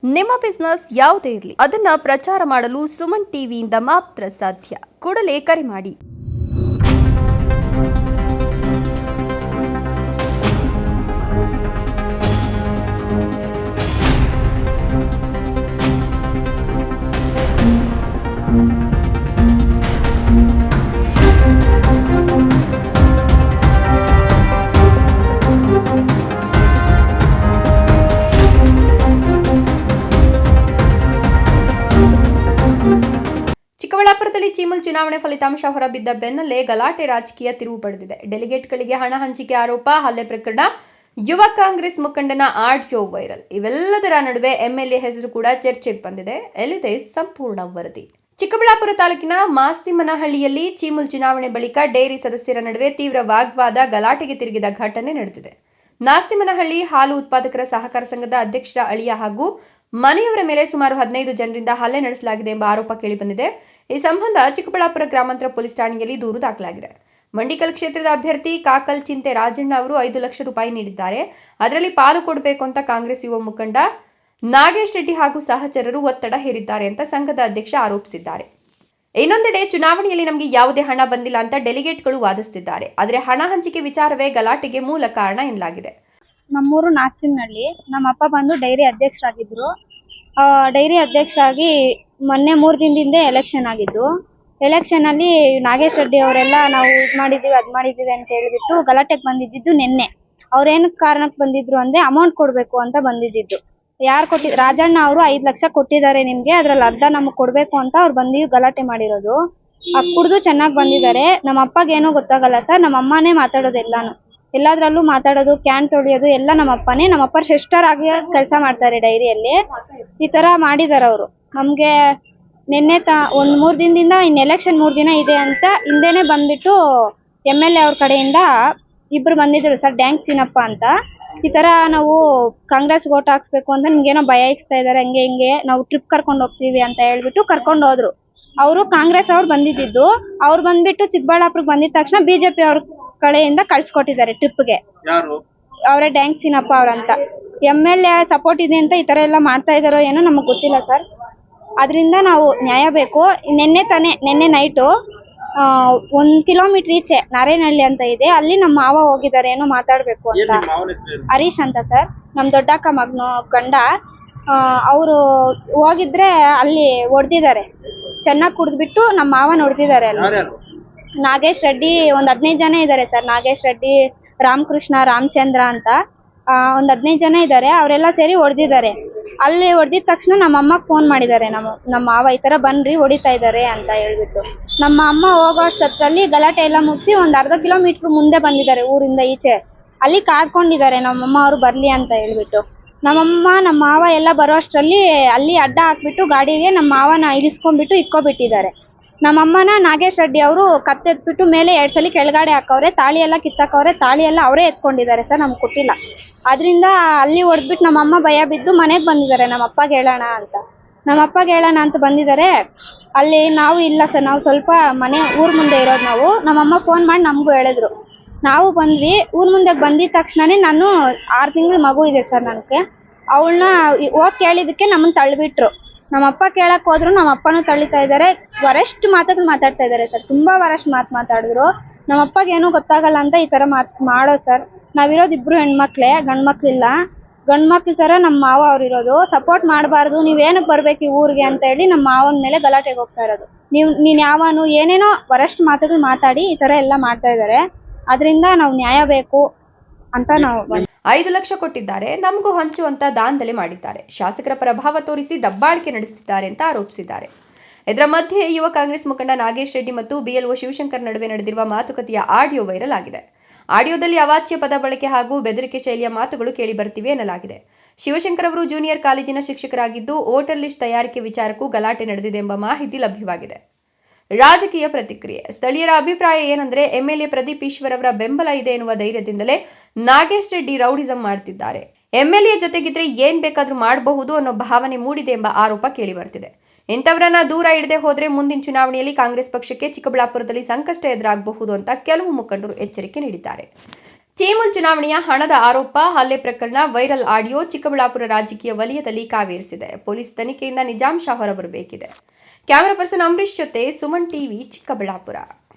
ನಿಮ್ಮ ಬಿಸ್ನೆಸ್ ಯಾವುದೇ ಇರಲಿ ಅದನ್ನ ಪ್ರಚಾರ ಮಾಡಲು ಸುಮನ್ ಟಿವಿಯಿಂದ ಮಾತ್ರ ಸಾಧ್ಯ. ಕೂಡಲೇ ಕರೆ ಮಾಡಿ. ಚಿಕ್ಕಬಳ್ಳಾಪುರದಲ್ಲಿ ಚೀಮಲ್ ಚುನಾವಣೆ ಫಲಿತಾಂಶ ಹೊರಬಿದ್ದ ಬೆನ್ನಲ್ಲೇ ಗಲಾಟೆ ರಾಜಕೀಯ ತಿರುವು ಪಡೆದಿದೆ. ಡೆಲಿಗೇಟ್ಗಳಿಗೆ ಹಣ ಹಂಚಿಕೆ ಆರೋಪ, ಹಲ್ಲೆ ಪ್ರಕರಣ, ಯುವ ಕಾಂಗ್ರೆಸ್ ಮುಖಂಡನ ಆಡಿಯೋ ವೈರಲ್. ಇವೆಲ್ಲದರ ನಡುವೆ ಎಂಎಲ್ಎ ಹೆಸರು ಕೂಡ ಚರ್ಚೆಗೆ ಬಂದಿದೆ. ಎಲ್ಲಿದೆ ಸಂಪೂರ್ಣ ವರದಿ? ಚಿಕ್ಕಬಳ್ಳಾಪುರ ತಾಲೂಕಿನ ಮಾಸ್ತಿಮನಹಳ್ಳಿಯಲ್ಲಿ ಚೀಮಲ್ ಚುನಾವಣೆ ಬಳಿಕ ಡೈರಿ ಸದಸ್ಯರ ನಡುವೆ ತೀವ್ರ ವಾಗ್ವಾದ, ಗಲಾಟೆಗೆ ತಿರುಗಿದ ಘಟನೆ ನಡೆದಿದೆ. ನಾಸ್ತಿಮನಹಳ್ಳಿ ಹಾಲು ಉತ್ಪಾದಕರ ಸಹಕಾರ ಸಂಘದ ಅಧ್ಯಕ್ಷರ ಅಳಿಯ ಹಾಗೂ ಮನೆಯವರ ಮೇಲೆ ಸುಮಾರು 15 ಜನರಿಂದ ಹಲ್ಲೆ ನಡೆಸಲಾಗಿದೆ ಎಂಬ ಆರೋಪ ಕೇಳಿಬಂದಿದೆ. ಈ ಸಂಬಂಧ ಚಿಕ್ಕಬಳ್ಳಾಪುರ ಗ್ರಾಮಾಂತರ ಪೊಲೀಸ್ ಠಾಣೆಯಲ್ಲಿ ದೂರು ದಾಖಲಾಗಿದೆ. ಮಂಡಿಕಲ್ ಕ್ಷೇತ್ರದ ಅಭ್ಯರ್ಥಿ ಕಾಕಲ್ ಚಿಂತೆ ರಾಜಣ್ಣ ಅವರು 5 ಲಕ್ಷ ರೂಪಾಯಿ ನೀಡಿದ್ದಾರೆ. ಅದರಲ್ಲಿ ಪಾಲು ಕೊಡಬೇಕು ಅಂತ ಕಾಂಗ್ರೆಸ್ ಯುವ ಮುಖಂಡ ನಾಗೇಶ್ ರೆಡ್ಡಿ ಹಾಗೂ ಸಹಚರರು ಒತ್ತಡ ಹೇರಿದ್ದಾರೆ ಅಂತ ಸಂಘದ ಅಧ್ಯಕ್ಷ ಆರೋಪಿಸಿದ್ದಾರೆ. ಇನ್ನೊಂದೆಡೆ ಚುನಾವಣೆಯಲ್ಲಿ ನಮಗೆ ಯಾವುದೇ ಹಣ ಬಂದಿಲ್ಲ ಅಂತ ಡೆಲಿಗೇಟ್ಗಳು ವಾದಿಸುತ್ತಿದ್ದಾರೆ. ಆದರೆ ಹಣ ಹಂಚಿಕೆ ವಿಚಾರವೇ ಗಲಾಟೆಗೆ ಮೂಲ ಕಾರಣ ಎನ್ನಲಾಗಿದೆ. ನಮ್ಮೂರು ನಾಸ್ತಿಮನಹಳ್ಳಿ. ನಮ್ಮ ಅಪ್ಪ ಬಂದು ಡೈರಿ ಅಧ್ಯಕ್ಷರಾಗಿದ್ದರು. ಡೈರಿ ಅಧ್ಯಕ್ಷರಾಗಿ ಮೊನ್ನೆ 3 ದಿನದಿಂದ ಎಲೆಕ್ಷನ್ ಆಗಿದ್ದು. ಎಲೆಕ್ಷನಲ್ಲಿ ನಾಗೇಶ್ ರೆಡ್ಡಿ ಅವರೆಲ್ಲ ನಾವು ಇದು ಮಾಡಿದ್ದೀವಿ ಅದು ಮಾಡಿದ್ದೀವಿ ಅಂತ ಹೇಳಿಬಿಟ್ಟು ಗಲಾಟೆಗೆ ಬಂದಿದ್ದು ನಿನ್ನೆ. ಅವ್ರೇನು ಕಾರಣಕ್ಕೆ ಬಂದಿದ್ರು ಅಂದರೆ ಅಮೌಂಟ್ ಕೊಡಬೇಕು ಅಂತ ಬಂದಿದ್ದು. ಯಾರು ರಾಜಣ್ಣ ಅವರು 5 ಲಕ್ಷ ಕೊಟ್ಟಿದ್ದಾರೆ ನಿಮಗೆ, ಅದರಲ್ಲಿ ಅರ್ಧ ನಮಗೆ ಕೊಡಬೇಕು ಅಂತ ಅವ್ರು ಬಂದು ಗಲಾಟೆ ಮಾಡಿರೋದು. ಕುಡಿದು ಚೆನ್ನಾಗಿ ಬಂದಿದ್ದಾರೆ. ನಮ್ಮ ಅಪ್ಪಗೇನೋ ಗೊತ್ತಾಗಲ್ಲ ಸರ್, ನಮ್ಮ ಅಮ್ಮನೇ ಮಾತಾಡೋದು ಎಲ್ಲದರಲ್ಲೂ ಮಾತಾಡೋದು, ಕ್ಯಾನ್ ತೊಳೆಯೋದು ಎಲ್ಲ ನಮ್ಮ ಅಪ್ಪನೇ. ನಮ್ಮ ಅಪ್ಪ ಸಿಸ್ಟರ್ ಆಗಿ ಕೆಲಸ ಮಾಡ್ತಾರೆ ಡೈರಿಯಲ್ಲಿ. ಈ ಥರ ಮಾಡಿದ್ದಾರೆ ಅವರು. ನಮಗೆ ನಿನ್ನೆ ಒಂದು 3 ದಿನದಿಂದ ಇನ್ನು ಎಲೆಕ್ಷನ್ 3 ದಿನ ಇದೆ ಅಂತ ಹಿಂದೆನೇ ಬಂದ್ಬಿಟ್ಟು MLA ಅವ್ರ ಕಡೆಯಿಂದ ಇಬ್ಬರು ಬಂದಿದ್ರು ಸರ್, ಡ್ಯಾಂಕ್ ಸೀನಪ್ಪ ಅಂತ. ಈ ಥರ ನಾವು ಕಾಂಗ್ರೆಸ್ಗೆ ಓಟ್ ಹಾಕ್ಸ್ಬೇಕು ಅಂತ ನಿಮ್ಗೇನೋ ಭಯ ಇಕ್ಸ್ತಾ ಇದ್ದಾರೆ, ಹಿಂಗೆ ನಾವು ಟ್ರಿಪ್ ಕರ್ಕೊಂಡು ಹೋಗ್ತೀವಿ ಅಂತ ಹೇಳ್ಬಿಟ್ಟು ಕರ್ಕೊಂಡು ಹೋದ್ರು. ಅವರು ಕಾಂಗ್ರೆಸ್ ಅವ್ರು ಬಂದಿದ್ದು. ಅವ್ರು ಬಂದ್ಬಿಟ್ಟು ಚಿಕ್ಕಬಳ್ಳಾಪುರಕ್ಕೆ ಬಂದಿದ ತಕ್ಷಣ BJP ಅವ್ರ ಕಡೆಯಿಂದ ಕಳ್ಸಿಕೊಟ್ಟಿದ್ದಾರೆ ಟ್ರಿಪ್ಗೆ. ಅವರೇ ಡ್ಯಾಂಕ್ ಸೀನಪ್ಪ ಅವ್ರಂತ. MLA ಸಪೋರ್ಟ್ ಇದೆ ಅಂತ ಈ ಥರ ಎಲ್ಲ ಮಾಡ್ತಾ ಇದ್ದಾರೋ ಏನೋ ನಮಗೆ ಗೊತ್ತಿಲ್ಲ ಸರ್. ಅದರಿಂದ ನಾವು ನ್ಯಾಯ ಬೇಕು. ನಿನ್ನೆ ನೈಟು 1 ಕಿಲೋಮೀಟರ್ ಈಚೆ ನಾರೇನಹಳ್ಳಿ ಅಂತ ಇದೆ, ಅಲ್ಲಿ ನಮ್ಮ ಮಾವ ಹೋಗಿದ್ದಾರೆ ಏನೋ ಮಾತಾಡಬೇಕು ಅಂತ. ಹರೀಶ್ ಅಂತ ಸರ್, ನಮ್ಮ ದೊಡ್ಡಕ್ಕ ಮಗನ ಗಂಡ. ಅವರು ಹೋಗಿದ್ರೆ ಅಲ್ಲಿ ಹೊಡೆದಿದ್ದಾರೆ, ಚೆನ್ನಾಗಿ ಕುಡಿದ್ಬಿಟ್ಟು ನಮ್ಮ ಮಾವನ ಹೊಡೆದಿದ್ದಾರೆ ಅಲ್ಲಿ. ನಾಗೇಶ್ ರೆಡ್ಡಿ ಒಂದು 15 ಜನ ಇದ್ದಾರೆ ಸರ್. ನಾಗೇಶ್ ರೆಡ್ಡಿ, ರಾಮಕೃಷ್ಣ, ರಾಮಚಂದ್ರ ಅಂತ ಒಂದು 15 ಜನ ಇದ್ದಾರೆ. ಅವರೆಲ್ಲ ಸೇರಿ ಹೊಡೆದಿದ್ದಾರೆ. ಅಲ್ಲಿ ಹೊಡೆದಿದ ತಕ್ಷಣ ನಮ್ಮ ಅಮ್ಮಗೆ ಫೋನ್ ಮಾಡಿದ್ದಾರೆ ನಮ್ಮ ಮಾವ, ಈ ಥರ ಬನ್ರಿ ಹೊಡಿತಾ ಇದ್ದಾರೆ ಅಂತ ಹೇಳ್ಬಿಟ್ಟು. ನಮ್ಮ ಅಮ್ಮ ಹೋಗೋ ಅಷ್ಟೊತ್ತಲ್ಲಿ ಗಲಾಟೆ ಎಲ್ಲ ಮುಗಿಸಿ ಒಂದು ಅರ್ಧ ಕಿಲೋಮೀಟ್ರ್ ಮುಂದೆ ಬಂದಿದ್ದಾರೆ ಊರಿಂದ ಈಚೆ. ಅಲ್ಲಿ ಕಾದ್ಕೊಂಡಿದ್ದಾರೆ ನಮ್ಮಮ್ಮ ಅವರು ಬರಲಿ ಅಂತ ಹೇಳ್ಬಿಟ್ಟು. ನಮ್ಮಮ್ಮ ನಮ್ಮ ಮಾವ ಎಲ್ಲ ಬರೋ ಅಷ್ಟರಲ್ಲಿ ಅಲ್ಲಿ ಅಡ್ಡ ಹಾಕ್ಬಿಟ್ಟು ಗಾಡಿಗೆ ನಮ್ಮ ಮಾವನ ಇಳಿಸ್ಕೊಂಡ್ಬಿಟ್ಟು ಇಕ್ಕೊಬಿಟ್ಟಿದ್ದಾರೆ. ನಮ್ಮಮ್ಮನ ನಾಗೇಶ್ ರೆಡ್ಡಿ ಅವರು ಕತ್ತೆತ್ಬಿಟ್ಟು ಮೇಲೆ 2 ಸಲ ಕೆಳಗಡೆ ಹಾಕವ್ರೆ, ತಾಳಿ ಎಲ್ಲ ಕಿತ್ತಾಕವ್ರೆ. ತಾಳಿ ಎಲ್ಲ ಅವರೇ ಎತ್ಕೊಂಡಿದ್ದಾರೆ ಸರ್, ನಮ್ಗೆ ಕೊಟ್ಟಿಲ್ಲ. ಅದರಿಂದ ಅಲ್ಲಿ ಹೊಡೆದ್ಬಿಟ್ಟು ನಮ್ಮಮ್ಮ ಭಯ ಬಿದ್ದು ಮನೆಗೆ ಬಂದಿದ್ದಾರೆ ನಮ್ಮ ಅಪ್ಪಗೆ ಹೇಳೋಣ ಅಂತ ಬಂದಿದ್ದಾರೆ. ಅಲ್ಲಿ ನಾವು ಇಲ್ಲ ಸರ್, ನಾವು ಸ್ವಲ್ಪ ಊರ ಮುಂದೆ ಇರೋದು ನಾವು. ನಮ್ಮಮ್ಮ ಫೋನ್ ಮಾಡಿ ನಮಗೂ ಹೇಳಿದ್ರು. ನಾವು ಬಂದ್ವಿ. ಊರ ಮುಂದೆ ಬಂದಿದ ತಕ್ಷಣನೇ ನಾನು 6 ತಿಂಗಳು ಮಗು ಇದೆ ಸರ್ ನನಗೆ. ಅವಳನ್ನ ಹೋಗಿ ಕೇಳಿದ್ದಕ್ಕೆ ನಮ್ಮನ್ನು ತಳ್ಳಿಬಿಟ್ರು. ನಮ್ಮ ಅಪ್ಪ ಕೇಳಕ್ಕೆ ಹೋದ್ರು, ನಮ್ಮ ಅಪ್ಪನೂ ತಳ್ಳಿತಾ ಇದ್ದಾರೆ. ವರೆಸ್ಟ್ ಮಾತುಗಳು ಮಾತಾಡ್ತಾ ಇದ್ದಾರೆ ಸರ್, ತುಂಬ ವರೆಸ್ಟ್ ಮಾತಾಡಿದ್ರು. ನಮ್ಮ ಅಪ್ಪಗೆ ಏನೂ ಗೊತ್ತಾಗಲ್ಲ ಅಂತ ಈ ಥರ ಮಾಡೋ ಸರ್. ನಾವಿರೋದು 2 ಹೆಣ್ಮಕ್ಳೇ, ಗಂಡು ಮಕ್ಳಿಲ್ಲ. ಗಂಡು ಮಕ್ಳ ಥರ ನಮ್ಮ ಮಾವ ಅವ್ರು ಇರೋದು. ಸಪೋರ್ಟ್ ಮಾಡಬಾರ್ದು, ನೀವೇನಕ್ಕೆ ಬರಬೇಕು ಈ ಊರಿಗೆ ಅಂತ ಹೇಳಿ ನಮ್ಮ ಮಾವನ ಮೇಲೆ ಗಲಾಟೆಗೆ ಹೋಗ್ತಾ ಇರೋದು. ನೀನು ಯಾವನು ಏನೇನೋ ವರೆಸ್ಟ್ ಮಾತುಗಳು ಮಾತಾಡಿ ಈ ಥರ ಎಲ್ಲ ಮಾಡ್ತಾ ಇದ್ದಾರೆ. ಅದರಿಂದ ನಾವು ನ್ಯಾಯ ಬೇಕು ಅಂತ ನಾವು 5 ಲಕ್ಷ ಕೊಟ್ಟಿದ್ದಾರೆ, ನಮಗೂ ಹಂಚುವಂತ ದಾಂಧಲೆ ಮಾಡಿದ್ದಾರೆ. ಶಾಸಕರ ಪ್ರಭಾವ ತೋರಿಸಿ ದಬ್ಬಾಳಿಕೆ ನಡೆಸುತ್ತಿದ್ದಾರೆ ಅಂತ ಆರೋಪಿಸಿದ್ದಾರೆ. ಇದರ ಮಧ್ಯೆ ಯುವ ಕಾಂಗ್ರೆಸ್ ಮುಖಂಡ ನಾಗೇಶ್ ರೆಡ್ಡಿ ಮತ್ತು BLO ಶಿವಶಂಕರ್ ನಡುವೆ ನಡೆದಿರುವ ಮಾತುಕತೆಯ ಆಡಿಯೋ ವೈರಲ್ ಆಗಿದೆ. ಆಡಿಯೋದಲ್ಲಿ ಅವಾಚ್ಯ ಪದ ಬಳಕೆ ಹಾಗೂ ಬೆದರಿಕೆ ಶೈಲಿಯ ಮಾತುಗಳು ಕೇಳಿ ಬರ್ತಿವೆ ಎನ್ನಲಾಗಿದೆ. ಶಿವಶಂಕರ್ ಅವರು ಜೂನಿಯರ್ ಕಾಲೇಜಿನ ಶಿಕ್ಷಕರಾಗಿದ್ದು, ವೋಟರ್ ಲಿಸ್ಟ್ ತಯಾರಿಕೆ ವಿಚಾರಕ್ಕೂ ಗಲಾಟೆ ನಡೆದಿದೆ ಎಂಬ ಮಾಹಿತಿ ಲಭ್ಯವಾಗಿದೆ. ರಾಜಕೀಯ ಪ್ರತಿಕ್ರಿಯೆ. ಸ್ಥಳೀಯರ ಅಭಿಪ್ರಾಯ ಏನಂದ್ರೆ, MLA ಪ್ರದೀಪ್ ಈಶ್ವರ್ ಅವರ ಬೆಂಬಲ ಇದೆ ಎನ್ನುವ ಧೈರ್ಯದಿಂದಲೇ ನಾಗೇಶ್ ರೆಡ್ಡಿ ರೌಡಿಸಂ ಮಾಡ್ತಿದ್ದಾರೆ. MLA ಜೊತೆಗಿದ್ರೆ ಏನ್ ಬೇಕಾದ್ರೂ ಮಾಡಬಹುದು ಅನ್ನೋ ಭಾವನೆ ಮೂಡಿದೆ ಎಂಬ ಆರೋಪ ಕೇಳಿ ಬರ್ತಿದೆ. ಇಂಥವರನ್ನ ದೂರ ಇಡದೆ ಹೋದ್ರೆ ಮುಂದಿನ ಚುನಾವಣೆಯಲ್ಲಿ ಕಾಂಗ್ರೆಸ್ ಪಕ್ಷಕ್ಕೆ ಚಿಕ್ಕಬಳ್ಳಾಪುರದಲ್ಲಿ ಸಂಕಷ್ಟ ಎದುರಾಗಬಹುದು ಅಂತ ಕೆಲವು ಮುಖಂಡರು ಎಚ್ಚರಿಕೆ ನೀಡಿದ್ದಾರೆ. ಚೇಮುಲ್ ಚುನಾವಣೆಯ ಹಣದ ಆರೋಪ ಹಲ್ಲೆ ಪ್ರಕರಣ ವೈರಲ್ ಆಡಿಯೋ ಚಿಕ್ಕಬಳ್ಳಾಪುರ ರಾಜಕೀಯ ವಲಯದಲ್ಲಿ ಕಾವೇರಿಸಿದೆ. ಪೊಲೀಸ್ ತನಿಖೆಯಿಂದ ನಿಜಾಂಶ ಹೊರಬರಬೇಕಿದೆ. ಕ್ಯಾಮರಾ ಪರ್ಸನ್ ಅಂಬರೀಶ್ ಜೊತೆ ಸುಮನ್ ಟಿವಿ ಚಿಕ್ಕಬಳ್ಳಾಪುರ.